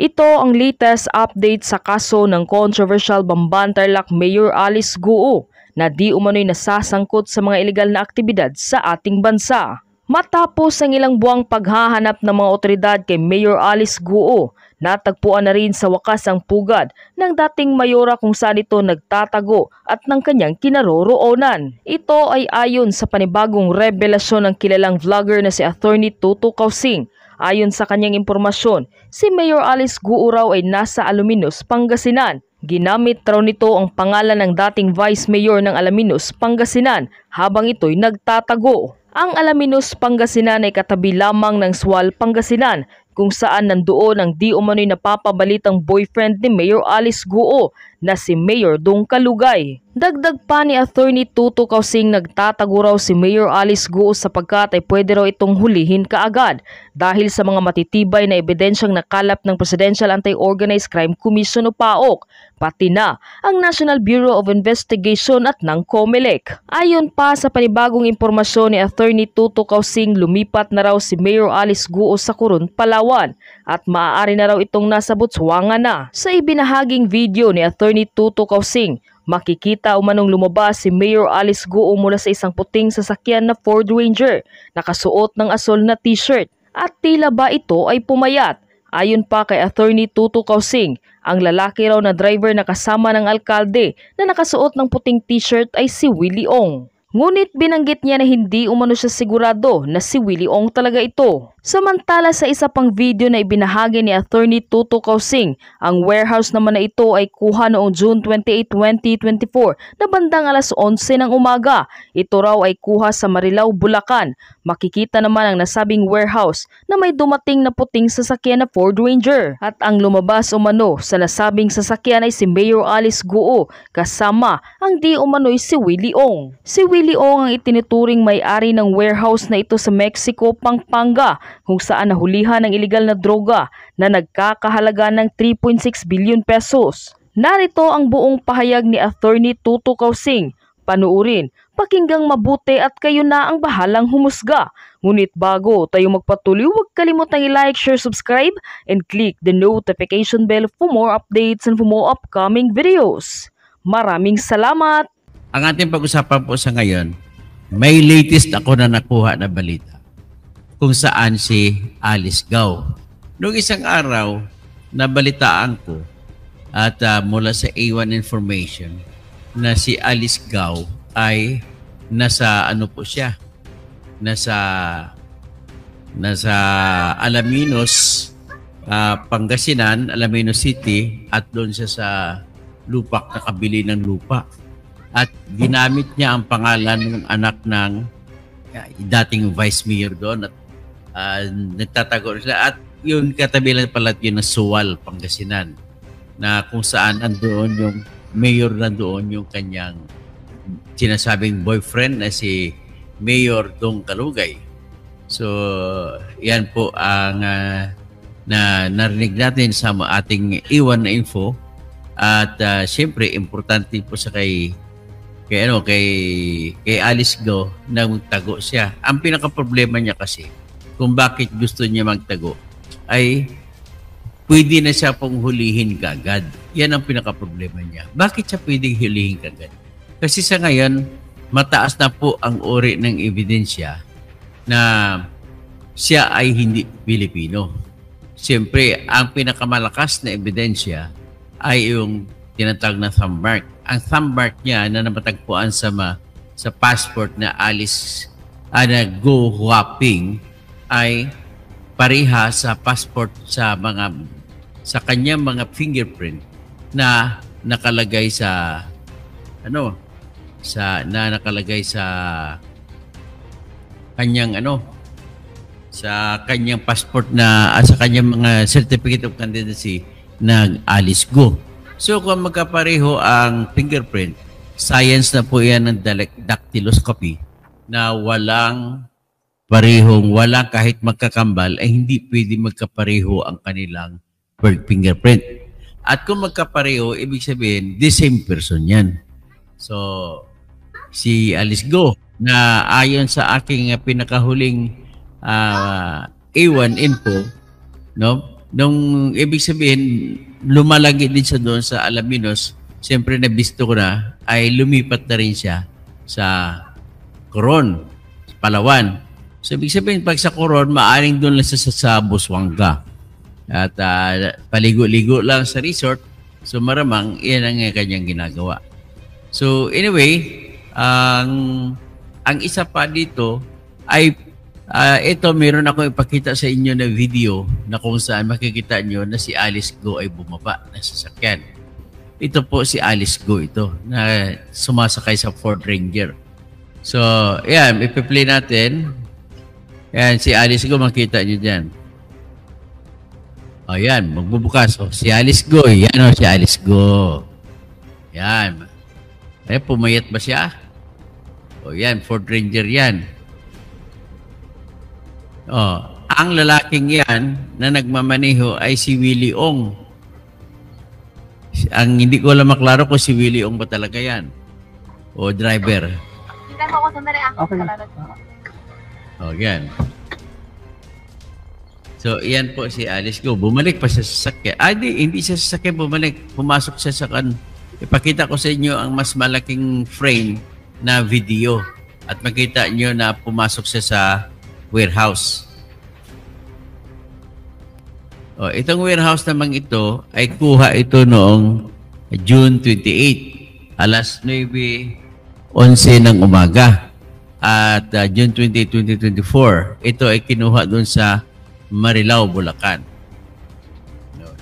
Ito ang latest update sa kaso ng controversial Bamban Tarlac Mayor Alice Guo na di umano'y nasasangkot sa mga ilegal na aktibidad sa ating bansa. Matapos ang ilang buwang paghahanap ng mga otoridad kay Mayor Alice Guo, natagpuan na rin sa wakas ang pugad ng dating mayora kung saan ito nagtatago at ng kanyang kinaroroonan. Ito ay ayon sa panibagong revelasyon ng kilalang vlogger na si Attorney Tuto Causing. Ayon sa kanyang impormasyon, si Mayor Alice Guo raw ay nasa Alaminos, Pangasinan. Ginamit raw nito ang pangalan ng dating Vice Mayor ng Alaminos, Pangasinan habang ito'y nagtatago. Ang Alaminos, Pangasinan ay katabi lamang ng Sual, Pangasinan kung saan nandoon ang di umano'y napapabalitang boyfriend ni Mayor Alice Guo na si Mayor Dong Kalugay. Dagdag pa ni Attorney Tuto Causing, nagtatago raw si Mayor Alice Guo sapagkat ay pwede raw itong hulihin kaagad dahil sa mga matitibay na ebidensyang nakalap ng Presidential Anti-Organized Crime Commission o PAOK, pati na ang National Bureau of Investigation at ng COMELEC. Ayon pa sa panibagong impormasyon ni Attorney Tuto Causing, lumipat na raw si Mayor Alice Guo sa Coron, Palawan at maaari na raw itong nasa Botswana na. Sa ibinahaging video ni Attorney Tuto Causing, makikita umanong lumabas si Mayor Alice Guo mula sa isang puting sasakyan na Ford Ranger, nakasuot ng asol na t-shirt at tila ba ito ay pumayat. Ayon pa kay Attorney Tuto Causing, ang lalaki raw na driver na kasama ng alkalde na nakasuot ng puting t-shirt ay si Willie Ong. Ngunit binanggit niya na hindi umano siya sigurado na si Willie Ong talaga ito. Samantala sa isa pang video na ibinahagi ni Attorney Tuto Causing, ang warehouse naman na ito ay kuha noong June 28, 2024 na bandang alas 11 ng umaga. Ito raw ay kuha sa Marilao, Bulacan. Makikita naman ang nasabing warehouse na may dumating na puting sasakyan na Ford Ranger. At ang lumabas umano sa nasabing sasakyan ay si Mayor Alice Guo kasama ang di umano'y si Willie Ong. Si Willie Ong ang itinuturing may-ari ng warehouse na ito sa Mexico, Pampanga, kung saan nahulihan ng iligal na droga na nagkakahalaga ng 3.6 billion pesos. Narito ang buong pahayag ni Attorney Tuto Causing. Panuurin, pakinggang mabuti at kayo na ang bahalang humusga. Ngunit bago tayo magpatuloy, huwag kalimutang i-like, share, subscribe, and click the notification bell for more updates and for more upcoming videos. Maraming salamat! Ang ating pag-usapan po sa ngayon, may latest ako na nakuha na balita kung saan si Alice Guo. Noong isang araw, nabalitaan ko at mula sa A1 information na si Alice Guo ay nasa ano po siya, nasa Alaminos, Pangasinan, Alaminos City, at doon siya sa lupak na kabili ng lupa. At ginamit niya ang pangalan ng anak ng dating vice mayor doon at nagtatago sila. At yun katabi lang pala yun na Sual, Pangasinan, na kung saan andoon yung mayor, nandoon yung kanyang sinasabing boyfriend na si Mayor Dong Kalugay. So yan po ang na narinig natin sa ating iwan na info. At siyempre importante po sa kay Alice Guo na magtago siya. Ang pinaka-problema niya kasi kung bakit gusto niya magtago ay pwede na siya pong hulihin kagad. Yan ang pinaka-problema niya. Bakit siya pwedeng hulihin kagad? Kasi sa ngayon, mataas na po ang uri ng ebidensya na siya ay hindi Pilipino. Siyempre, ang pinakamalakas na ebidensya ay yung tinatawag na thumb mark. Ang thumb mark niya na namatagpuan sa passport na Alice na Guo Huaping ay pareha sa passport sa kanyang mga fingerprint na nakalagay sa kanyang passport na sa kanyang mga certificate of candidacy ng Alice Guo. So kung magkapareho ang fingerprint, science na po yan ng dactyloscopy na walang kahit magkakambal ay hindi pwede magkapareho ang kanilang fingerprint. At kung magkapareho, ibig sabihin, the same person yan. So, si Alice Guo na ayon sa aking pinakahuling A1 info, no, Nung ibig sabihin, lumalagi din siya doon sa Alaminos, siyempre nabisto ko na, ay lumipat na rin siya sa Coron, Palawan. So ibig sabihin, pag sa Coron, maaring doon lang siya sa Busuanga. At paligo-ligo lang sa resort, so maramang iyan ang kanyang ginagawa. So anyway, ang isa pa dito ay ito, meron ako ipakita sa inyo na video na kung saan makikita nyo na si Alice Go ay bumaba na sasakyan. Ito po si Alice Go ito na sumasakay sa Ford Ranger. So, yan, ipi-play natin. Yan, si Alice Go, makita nyo dyan. O, yan, magbubukas. O, si Alice Go. Yan o, si Alice Go. Yan. Pumayat ba siya? O, yan, Ford Ranger yan. Oh, ang lalaking yan na nagmamaneho ay si Willie Ong. Ang hindi ko lang maklaro kung si Willie Ong ba talaga yan o driver. Hindi mo ako sandali. Okay. Oh, yan. So, yan po si Alice Go. Bumalik pa siya sa sasakyan. Hindi siya sa sasakyan bumalik. Pumasok siya sa Ipakita ko sa inyo ang mas malaking frame na video at makita nyo na pumasok siya sa warehouse. Itong warehouse naman ito ay kuha ito noong June 28, alas 9:11 ng umaga. At June 28, 2024, ito ay kinuha doon sa Marilao, Bulacan.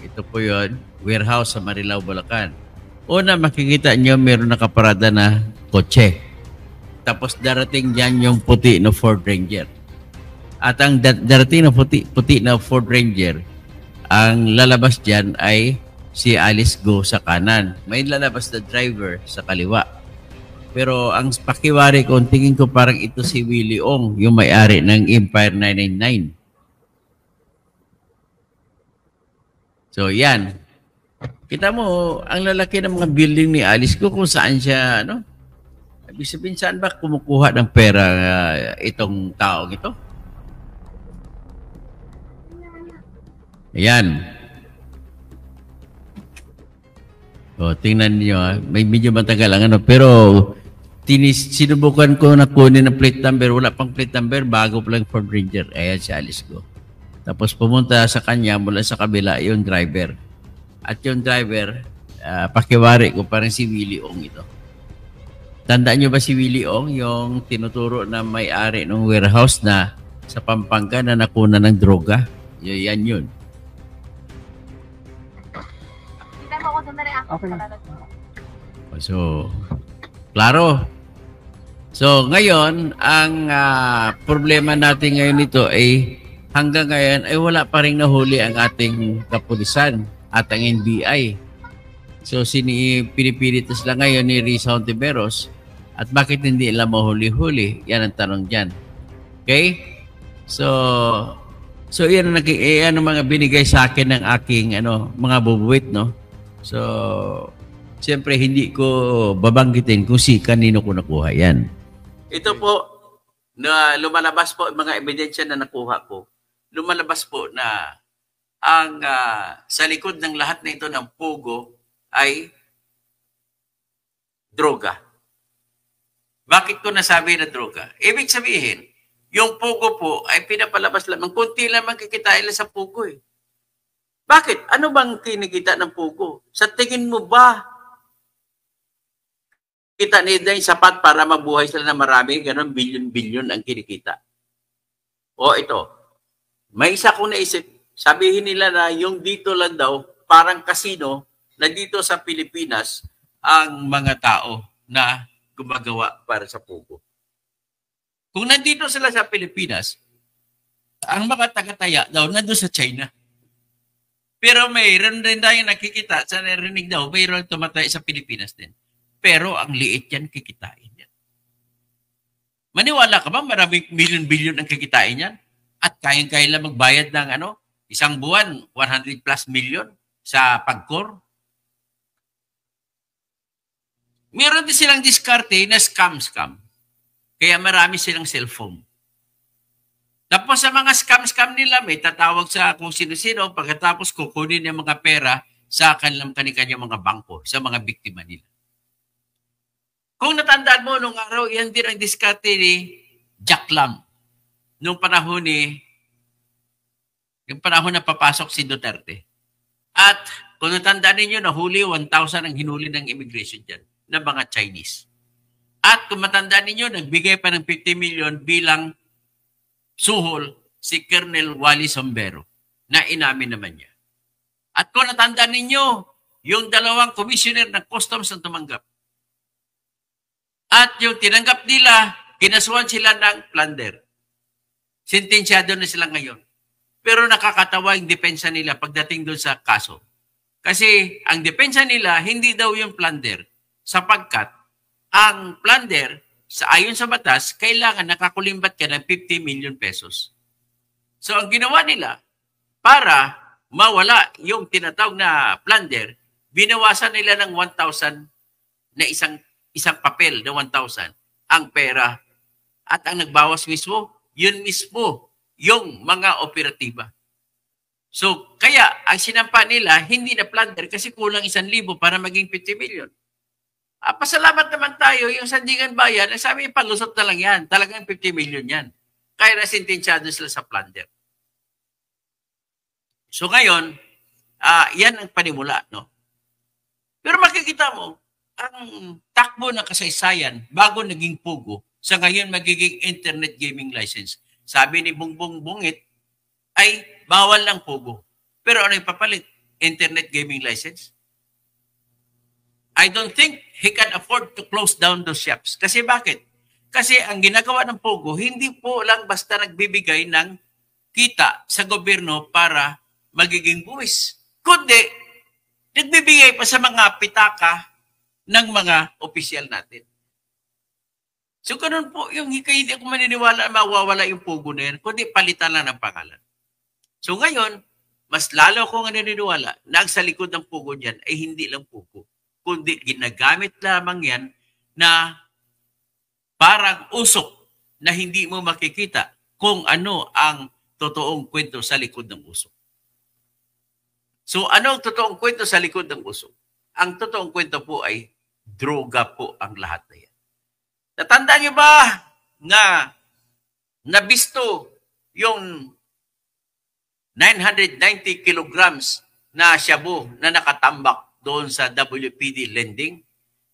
Ito po yun, warehouse sa Marilao, Bulacan. Una, makikita nyo meron nakaparada na kotse. Tapos darating dyan yung puti na Ford Ranger. At ang darating na puti na Ford Ranger, ang lalabas dyan ay si Alice Go sa kanan. May lalabas na driver sa kaliwa. Pero ang pakiwari ko, tingin ko parang ito si Willie Ong, yung may-ari ng Empire 999. So yan. Kita mo, ang lalaki ng mga building ni Alice Go kung saan siya, ibig sabihin, saan ba kumukuha ng pera itong taong ito? Ayan. Tingnan niyo, may medyo matagal ang pero sinubukan ko na kunin ng plate number, wala pang plate number, bago pa lang Ford Ranger. Ayan si Alice Go. Tapos pumunta sa kanya mula sa kabila yung driver. At yung driver, pakiwari ko parang si Willie Ong ito. Tandaan niyo ba si Willie Ong, yung tinuturo na may-ari ng warehouse na sa Pampanga na nakuna ng droga? Yan yun. Okay. So, klaro. So, ngayon, ang problema natin ngayon nito ay hanggang ngayon ay wala pa rin nahuli ang ating kapulisan at ang NBI. So, pinipilitas lang ngayon ni Risa Hontiveros at bakit hindi nila mahuli-huli? Yan ang tanong dyan. Okay? So yan ang mga binigay sa akin ng aking mga bubuwit, no? So, siyempre hindi ko babanggitin kung kanino ko nakuha yan. Ito po, na lumalabas po mga ebidensya na nakuha ko. Lumalabas po na ang sa likod ng lahat na ito ng pugo ay droga. Bakit ko nasabi na droga? Ibig sabihin, yung pugo po ay pinapalabas lamang. Kunti lamang kikitain lang sa pugo eh. Bakit? Ano bang kinikita ng pugo? Sa tingin mo ba, kita nila yung sapat para mabuhay sila na marami, ganun, bilyon-bilyon ang kinikita? O ito, may isa kong naisip, sabihin nila na yung dito lang daw, parang kasino, na dito sa Pilipinas, ang mga tao na gumagawa para sa pugo. Kung nandito sila sa Pilipinas, ang mga taga-taya daw nandun sa China. Pero mayroon rin tayong nakikita, sa narinig daw, mayroon tumatay sa Pilipinas din. Pero ang liit yan, kikitain yan. Maniwala ka ba maraming bilyon-bilyon ang kikitain yan? At kayang-kaya lang magbayad ng isang buwan, 100 plus million sa pagkor? Meron din silang diskarte na scam. Kaya marami silang cellphone. Tapos sa mga scam nila, may tatawag sa kung sino-sino, pagkatapos kukunin yung mga pera sa kanilang mga bangko, sa mga biktima nila. Kung natandaan mo nung araw, yan din ang diskarte ni Jack Lam. Nung panahon na papasok si Duterte. At kung natandaan ninyo, nahuli 1,000 ang hinuli ng immigration dyan, ng mga Chinese. At kung matandaan ninyo, nagbigay pa ng 50 million bilang suhol si Colonel Wally Sombero na inamin naman niya. At kung natandaan ninyo, yung dalawang commissioner ng customs ang tumanggap. At yung tinanggap nila, kinasuhan sila ng plunder. Sentensyado na sila ngayon. Pero nakakatawa yung depensa nila pagdating doon sa kaso. Kasi ang depensa nila, hindi daw yung plunder. Sapagkat ang plunder, ayon sa batas, kailangan nakakulimbat ka ng 50 million pesos. So ang ginawa nila, para mawala yung tinatawag na plunder, binawasan nila ng 1,000 na isang papel na 1,000 ang pera. At ang nagbawas mismo, yun mismo yung mga operatiba. So, kaya ang sinampa nila, hindi na plunder kasi kulang 1,000 para maging 50 million. Pasalamat naman tayo, yung Sandigan Bayan, sabi, palusot na lang yan. Talagang 50 million yan. Kaya nasintensyado sila sa plunder. So ngayon, yan ang panimula, no? Pero makikita mo, ang takbo ng kasaysayan bago naging Pogo, sa ngayon magiging internet gaming license. Sabi ni Bongbong Bungit, ay bawal ng Pogo. Pero ano yung papalit? Internet gaming license? I don't think he can afford to close down those shops. Kasi bakit? Kasi ang ginagawa ng Pogo, hindi po lang basta nagbibigay ng kita sa gobyerno para magiging buwis. Kundi, nagbibigay pa sa mga pitaka ng mga opisyal natin. So, ganun po, yung hindi ako maniniwala na mawawala yung Pogo na yan, kundi palitan lang ng pangalan. So, ngayon, mas lalo akong naniniwala na ang sa likod ng Pogo niyan ay hindi lang Pogo, kundi ginagamit lamang yan na parang usok na hindi mo makikita kung ano ang totoong kwento sa likod ng usok. So, ano ang totoong kwento sa likod ng usok? Ang totoong kwento po ay droga po ang lahat na yan. Natandaan niyo ba na nabisto yung 990 kilograms na shabu na nakatambak doon sa WPD lending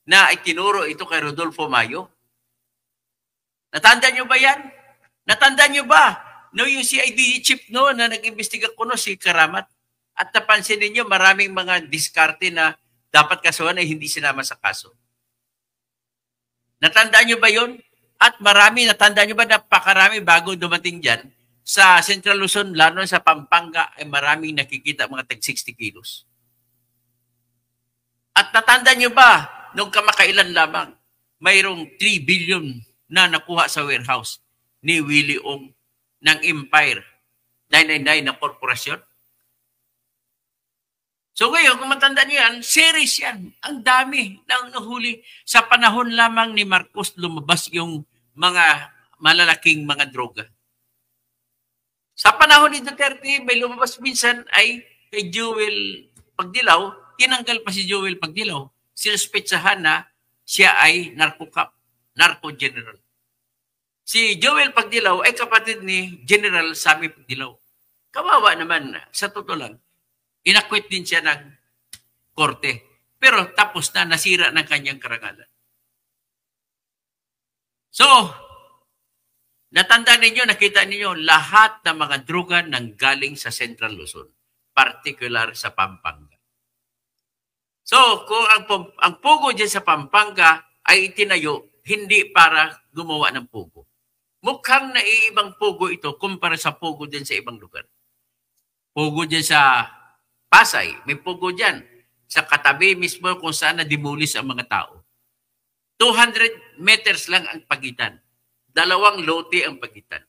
na itinuro ito kay Rodolfo Mayo? Natandaan niyo ba yan? Natandaan niyo ba no, yung CID chief no, na nag-imbestiga ko no, si Karamat? At napansin ninyo maraming mga diskarte na dapat kasuhan ay hindi sinama sa kaso. Natandaan nyo ba yun? At natandaan nyo ba napakarami bago dumating dyan sa Central Luzon, lalo sa Pampanga, ay maraming nakikita mga tag 60 kilos. At natandaan nyo ba, nung kamakailan lamang, mayroong 3 billion na nakuha sa warehouse ni Willie Ong ng Empire 999 na korporasyon? So ngayon, kung matandaan nyo yan, series yan. Ang dami na nahuli. Sa panahon lamang ni Marcos, lumabas yung mga malalaking mga droga. Sa panahon ni Duterte, may lumabas minsan ay kay Joel Pagdilaw, tinanggal pa si Joel Pagdilaw. Sinuspetsahan na siya ay narco-general. Si Joel Pagdilaw ay kapatid ni General Sammy Pagdilaw. Kawawa naman, sa totoo lang. Inakwit din siya ng korte. Pero tapos na, nasira ng kanyang karangalan. So, natandaan ninyo, nakita ninyo, lahat ng mga droga nang galing sa Central Luzon, particular sa Pampanga. So, kung ang Pogo dyan sa Pampanga ay itinayo, hindi para gumawa ng Pogo. Mukhang naiibang Pogo ito kumpara sa Pogo dyan sa ibang lugar. Pogo dyan sa Pasay, may Pogo dyan. Sa katabi mismo kung saan na-demolis ang mga tao. 200 meters lang ang pagitan. 2 lote ang pagitan.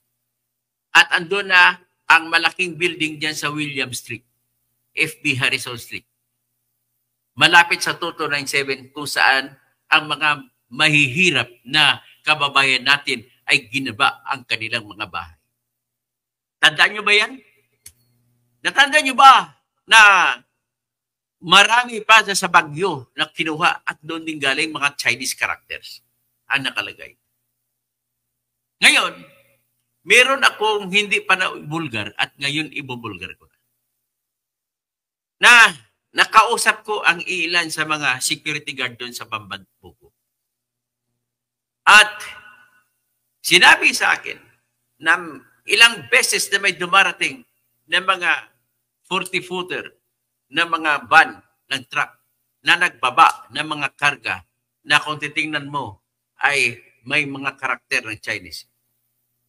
At andun na ang malaking building dyan sa William Street. FB Harrison Street. Malapit sa Toto 97 kung saan ang mga mahihirap na kababayan natin ay ginaba ang kanilang mga bahay. Tandaan nyo ba yan? Natandaan nyo ba na marami pa sa Baguio na kinuha at doon din galing mga Chinese characters ang nakalagay. Ngayon, meron akong hindi pa na bulgar at ngayon ibubulgar ko na nakausap ko ang ilan sa mga security guard doon sa Bambanpugo. At sinabi sa akin na ilang beses na may dumarating ng mga 40-footer na mga van ng truck na nagbaba ng mga karga na kung titingnan mo ay may mga karakter ng Chinese.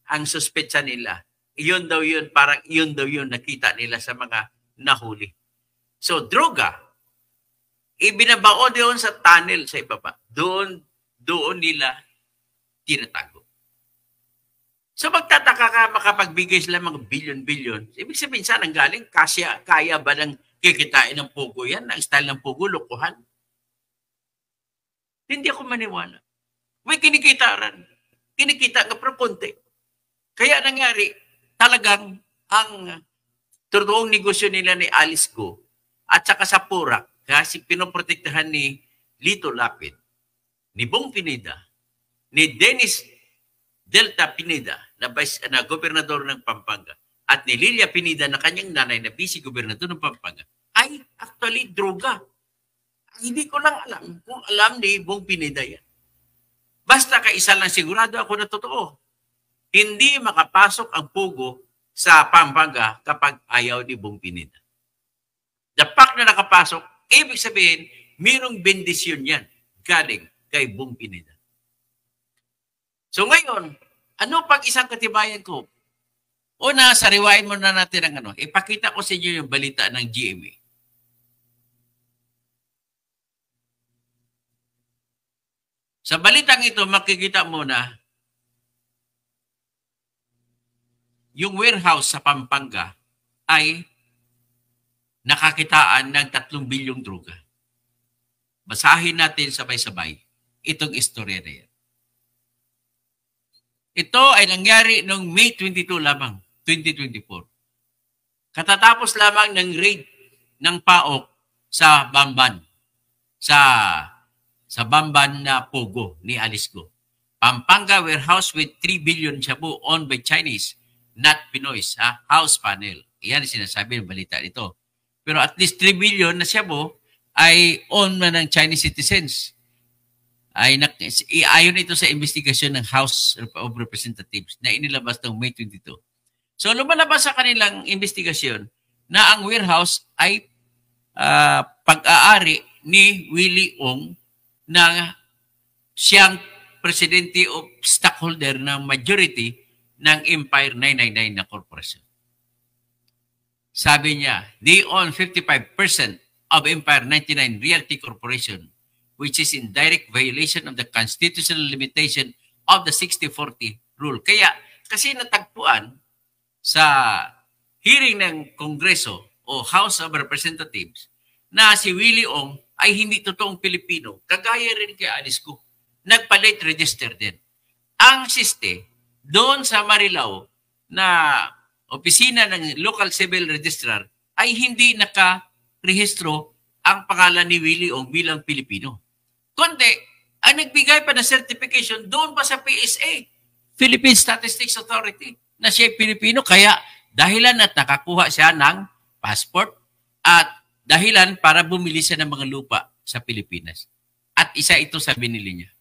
Ang suspetsa nila, iyon daw yun, parang iyon daw yun nakita nila sa mga nahuli. So, droga, ibinabao doon sa tunnel sa ibaba. Doon nila tinatago. So, magtataka ka makapagbigay sila mga bilyon-bilyon. Ibig sabihin, saan ang galing? Kaya ba ng kikitain ng pugo yan? Ang style ng pugo, lukuhan? Hindi ako maniwala. May kinikita nga pero konti. Kaya nangyari, talagang ang totoong negosyo nila ni Alice Go at saka sa Purak, kasi pinoprotektahan ni Lito Lapid, ni Bong Pineda, ni Dennis Delta Pineda na gobernador ng Pampanga at ni Lilia Pineda na kanyang nanay na vice-gobernador ng Pampanga ay actually droga. Hindi ko lang alam kung alam ni Bong Pineda yan. Basta kaisa lang sigurado ako na totoo. Hindi makapasok ang pugo sa Pampanga kapag ayaw ni Bong Pineda. The fact na nakapasok, ibig sabihin, mayroong bendisyon yan galing kay Bong Pineda. So ngayon, ano pag isang katibayan ko? Una, sariwain mo na natin ang ano. Ipakita ko sa inyo yung balita ng GMA. Sa balitang ito, makikita mo na yung warehouse sa Pampanga ay nakakitaan ng 3 bilyong droga. Basahin natin sabay-sabay itong istorya na yan. Ito ay nangyari noong May 22 lamang, 2024. Katatapos lamang ng raid ng PAOK sa Bamban, sa Bamban na Pogo ni Alice Go. Pampanga warehouse with 3 billion shabu owned by Chinese, not Pinoy's, house panel. Iyan ang sinasabi ng balita nito. Pero at least 3 billion na shabu ay owned na ng Chinese citizens. Ayon ito sa investigasyon ng House of Representatives na inilabas noong May 22. So lumalabas sa kanilang investigasyon na ang warehouse ay pag-aari ni Willie Ong na siyang presidente o stockholder ng majority ng Empire 999 na corporation. Sabi niya, they own 55% of Empire 99 Realty Corporation, which is in direct violation of the constitutional limitation of the 60-40 rule. Kaya, kasi natagpuan sa hearing ng Kongreso o House of Representatives na si Willie Ong ay hindi totoong Pilipino. Kagaya rin kay Alice Go. Nagpa-late register din. Ang siste, doon sa Marilao na opisina ng local civil registrar ay hindi nakarehistro ang pangalan ni Willie Ong bilang Pilipino. Kundi, ang nagbigay pa ng certification doon pa sa PSA, Philippine Statistics Authority, na siya Pilipino. Kaya dahilan at nakakuha siya ng passport at dahilan para bumili siya ng mga lupa sa Pilipinas. At isa ito sa binili niya.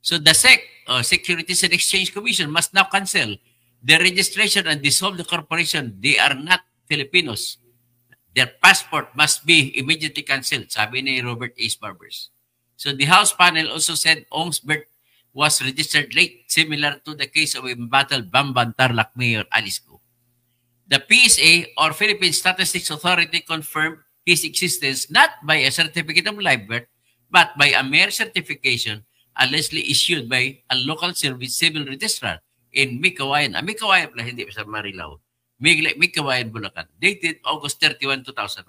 So the SEC, Securities and Exchange Commission, must now cancel the registration and dissolve the corporation. They are not Filipinos. Their passport must be immediately cancelled, sabi ni Robert H. Barbers. So the House panel also said Ong's birth was registered late, similar to the case of embattled Bamban Tarlac Mayor Alice Go. The PSA, or Philippine Statistics Authority, confirmed his existence not by a certificate of live birth, but by a mere certification allegedly issued by a local service civil registrar in Mikawayan. Mikawayan pala, hindi sa Marilao. Mikawayan, Bulacan, dated August 31, 2001.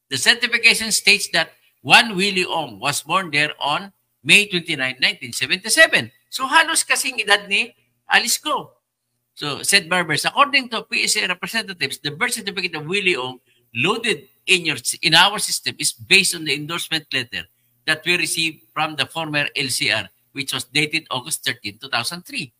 The certification states that one Willie Ong was born there on May 29, 1977. So halos kasing edad ni Alice Go. So, said Barbers, according to PSA representatives, the birth certificate of Willie Ong loaded in our system is based on the endorsement letter that we received from the former LCR, which was dated August 13, 2003.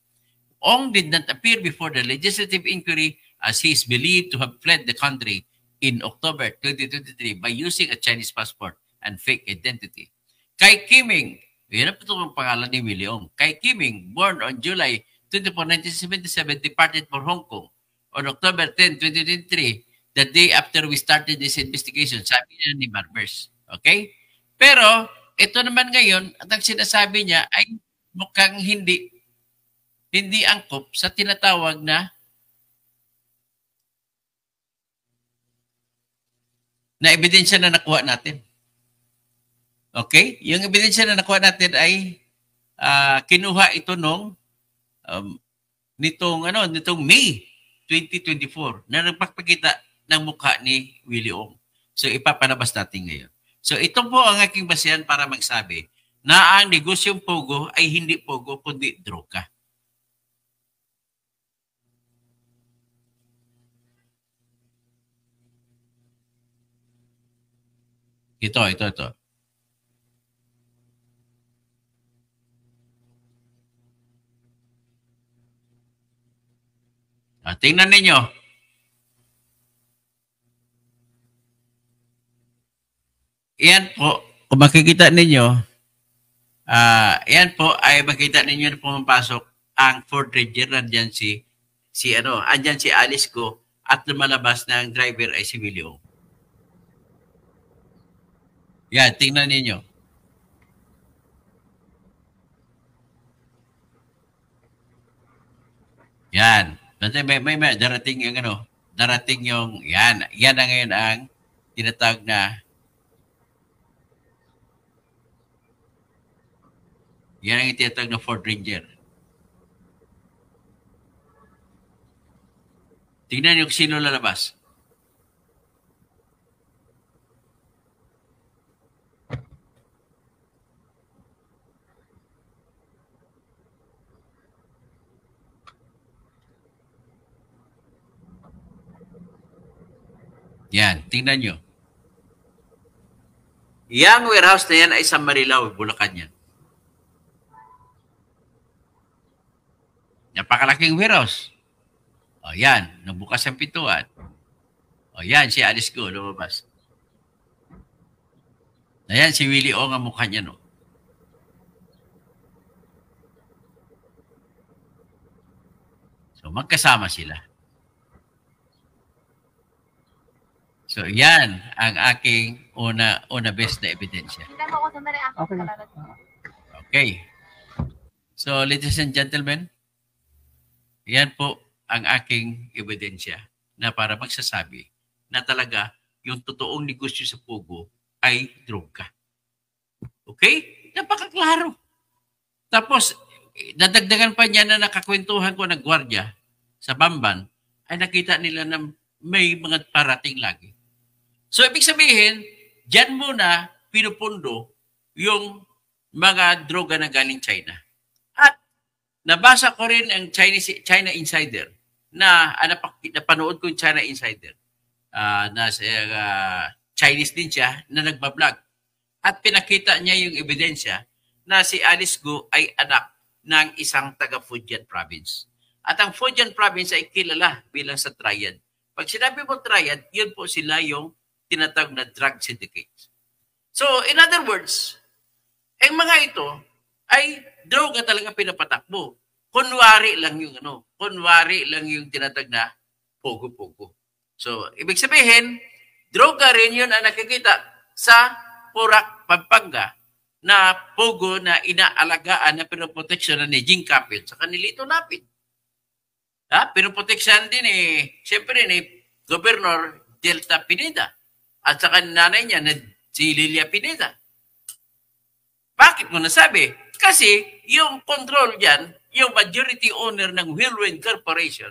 Ong did not appear before the legislative inquiry as he is believed to have fled the country in October 2023 by using a Chinese passport and fake identity. Kai Kiming, yun ang pangalan ni Willie Ong. Kai Kiming, born on July 24, 1977, departed for Hong Kong on October 10, 2023, the day after we started this investigation, sabi niya ni Barbers. Okay? Pero, ito naman ngayon, at ang sinasabi niya ay mukhang hindi angkop sa tinatawag na ebidensya na nakuha natin. Okay? Yung ebidensya na nakuha natin ay kinuha ito nitong May 2024 na nagpapakita ng mukha ni Willie Ong. So ipapalabas natin ngayon. So ito po ang aking basihan para magsabi na ang negosyong pogo ay hindi pogo kundi droga. Ito. Tingnan ninyo. Yan po, kung makikita ninyo, yan po ay makita ninyo na pumapasok ang Ford Ranger, andyan si Alice Go at lumalabas na ang driver ay si Willie Ong. Yan, tingnan ninyo. Yan. May darating yung yan na ngayon ang tinatawag na Ford Ranger. Tingnan niyo kung sino lalabas. Yan, tingnan nyo. Yang warehouse na yan ay sa Marilao, Bulacan yan. Napakalaking warehouse. O yan, nabukas ang pintuan. O yan, si Alice Go, lumabas. Ayan, si Willie Ong ang mukha niya, no? So, magkasama sila. So, yan ang aking una best na ebidensya. Okay. So, ladies and gentlemen, yan po ang aking ebidensya na para magsasabi na talaga yung totoong negosyo sa Pogo ay droga. Okay? Napakaklaro. Tapos, nadagdagan pa niya na nakakwentuhan ko ng gwardiya sa Bamban ay nakita nila na may mga parating lagi. So, ibig sabihin, dyan muna pinupundo yung mga droga na galing China. At nabasa ko rin ang China Insider na napanood ko yung China Insider. Chinese din siya na nagbablog. At pinakita niya yung ebidensya na si Alice Go ay anak ng isang taga Fujian province. At ang Fujian province ay kilala bilang sa triad. Pag sinabi mo triad, yun po sila yung tinatawag na drug syndicates. So, in other words, ang mga ito ay droga talaga pinapatakbo. Kunwari lang yung tinatawag na pogo-pogo. So, ibig sabihin, droga rin yun ang nakikita sa Porac, Pampanga na pogo na inaalagaan na pinoproteksyonan ni Jing Capil sa kanilito Lapid. Pinoproteksyonan din siyempre ni Governor Delta Pineda at saka nanay niya na si Lilia Pineda. Bakit mo nasabi? Kasi yung control dyan, yung majority owner ng Whirlwind Corporation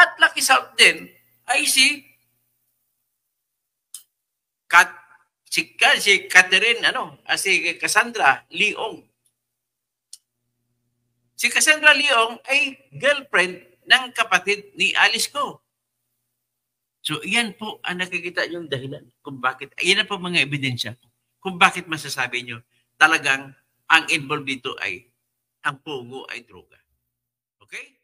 at Lucky South din ay si Catherine, si Cassandra Leong. Si Cassandra Leong ay girlfriend ng kapatid ni Alice Go. So, yan po ang nakikita niyong dahilan kung bakit, yan po mga ebidensya kung bakit masasabi niyo talagang ang involved dito ay, ang Pogo ay droga. Okay?